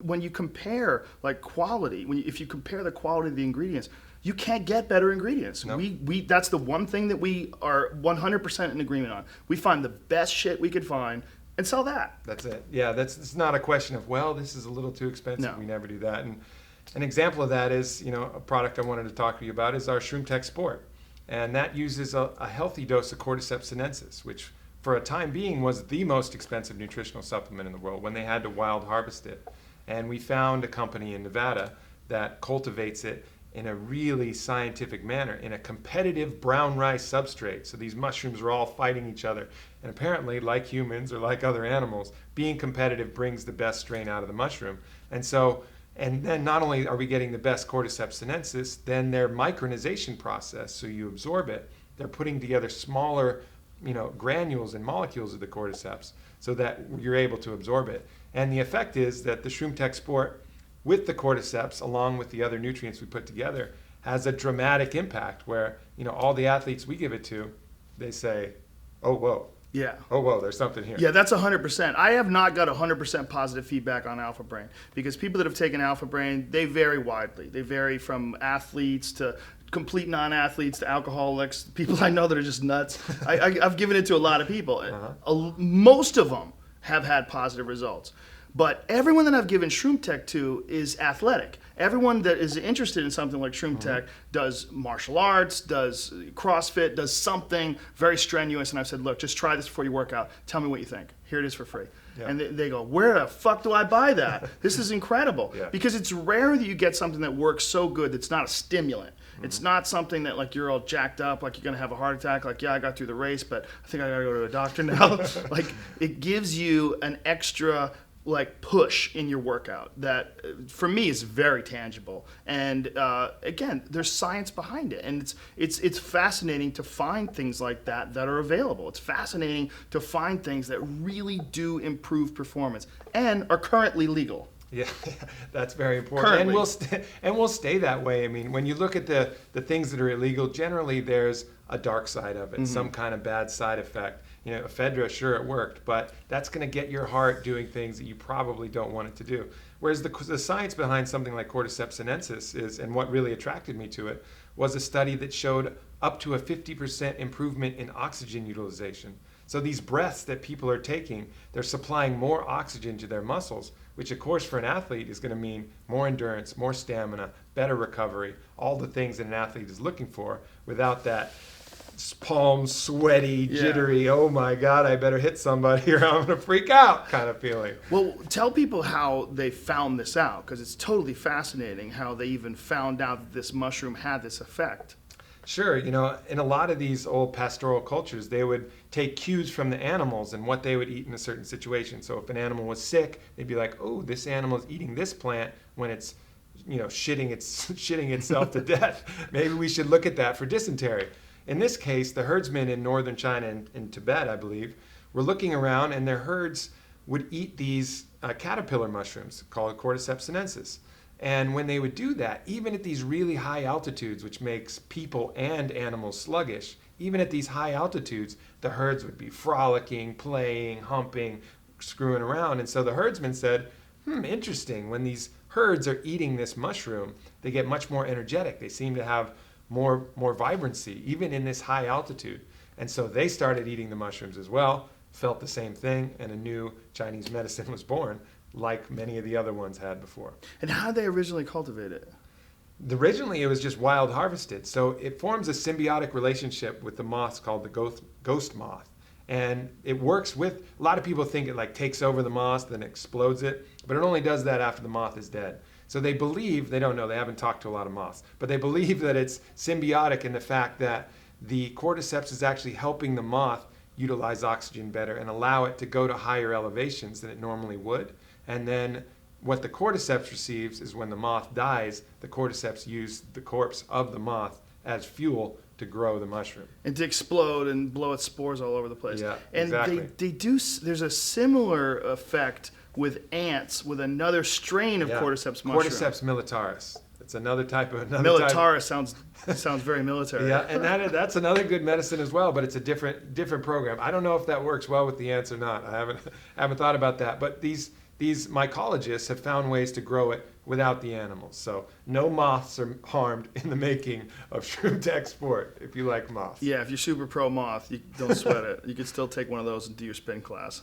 When you compare like quality, if you compare the quality of the ingredients, you can't get better ingredients. Nope. We that's the one thing that we are 100% in agreement on. We find the best shit we could find and sell that. That's it. Yeah, it's not a question of, well, this is a little too expensive. No. We never do that. And an example of that is, a product I wanted to talk to you about is our Shroom TECH Sport. And that uses a healthy dose of cordyceps sinensis, which for a time being was the most expensive nutritional supplement in the world when they had to wild harvest it. And we found a company in Nevada that cultivates it in a really scientific manner, in a competitive brown rice substrate. So these mushrooms are all fighting each other. And apparently, like humans or like other animals, being competitive brings the best strain out of the mushroom. And then not only are we getting the best cordyceps sinensis, then their micronization process, so you absorb it, they're putting together smaller, granules and molecules of the cordyceps so that you're able to absorb it. And the effect is that the Shroom TECH Sport, with the cordyceps, along with the other nutrients we put together, has a dramatic impact where, all the athletes we give it to, they say, oh, whoa. Yeah. Oh, whoa, there's something here. Yeah, that's 100%. I have not got 100% positive feedback on Alpha Brain because people that have taken Alpha Brain, they vary widely. They vary from athletes to complete non-athletes to alcoholics, people I know that are just nuts. I've given it to a lot of people. Most of them have had positive results. But everyone that I've given Shroom TECH to is athletic. Everyone that is interested in something like Shroom TECH does martial arts, does CrossFit, does something very strenuous. And I've said, look, just try this before you work out. Tell me what you think. Here it is for free. Yeah. And they go, where the fuck do I buy that? This is incredible. Yeah. Because it's rare that you get something that works so good that's not a stimulant. It's not something that like you're all jacked up, like you're going to have a heart attack, like, yeah, I got through the race, but I think I got to go to a doctor now. Like, it gives you an extra like push in your workout that for me is very tangible. And again, there's science behind it, and it's fascinating to find things like that are available. It's fascinating to find things that really do improve performance and are currently legal. Yeah, that's very important. Currently. And we'll stay that way. I mean, when you look at the things that are illegal, generally there's a dark side of it, some kind of bad side effect. Ephedra, sure, it worked, but that's going to get your heart doing things that you probably don't want it to do. Whereas the science behind something like cordyceps sinensis is, and what really attracted me to it, was a study that showed up to a 50% improvement in oxygen utilization. So these breaths that people are taking, they're supplying more oxygen to their muscles, which of course for an athlete is going to mean more endurance, more stamina, better recovery, all the things that an athlete is looking for without that palms sweaty, jittery, oh my God, I better hit somebody or I'm going to freak out kind of feeling. Well, tell people how they found this out, because it's totally fascinating how they even found out that this mushroom had this effect. Sure. In a lot of these old pastoral cultures, they would take cues from the animals and what they would eat in a certain situation. So if an animal was sick, they'd be like, oh, this animal is eating this plant when it's shitting itself to death. Maybe we should look at that for dysentery. In this case, the herdsmen in northern China and in Tibet, I believe, were looking around, and their herds would eat these caterpillar mushrooms called cordyceps sinensis. And when they would do that, even at these really high altitudes, which makes people and animals sluggish, even at these high altitudes, the herds would be frolicking, playing, humping, screwing around. And so the herdsmen said, interesting. When these herds are eating this mushroom, they get much more energetic. They seem to have more vibrancy, even in this high altitude. And so they started eating the mushrooms as well, felt the same thing, and a new Chinese medicine was born, like many of the other ones had before. And how did they originally cultivate it? Originally, it was just wild harvested. So it forms a symbiotic relationship with the moths called the ghost moth. And it works with, a lot of people think it like takes over the moth, then explodes it, but it only does that after the moth is dead. So they believe, they don't know, they haven't talked to a lot of moths, but they believe that it's symbiotic in the fact that the cordyceps is actually helping the moth utilize oxygen better and allow it to go to higher elevations than it normally would. And then what the cordyceps receives is when the moth dies, the cordyceps use the corpse of the moth as fuel to grow the mushroom. And to explode and blow its spores all over the place. Yeah, and exactly. they do, there's a similar effect with ants with another strain of cordyceps mushroom. Cordyceps militaris. It's another type of... Militaris sounds very military. Yeah, and that's another good medicine as well, but it's a different program. I don't know if that works well with the ants or not. I haven't thought about that. But these these mycologists have found ways to grow it without the animals. So no moths are harmed in the making of Shroom TECH Sport if you like moths. Yeah, if you're super pro moth, you don't sweat it. You can still take one of those and do your spin class.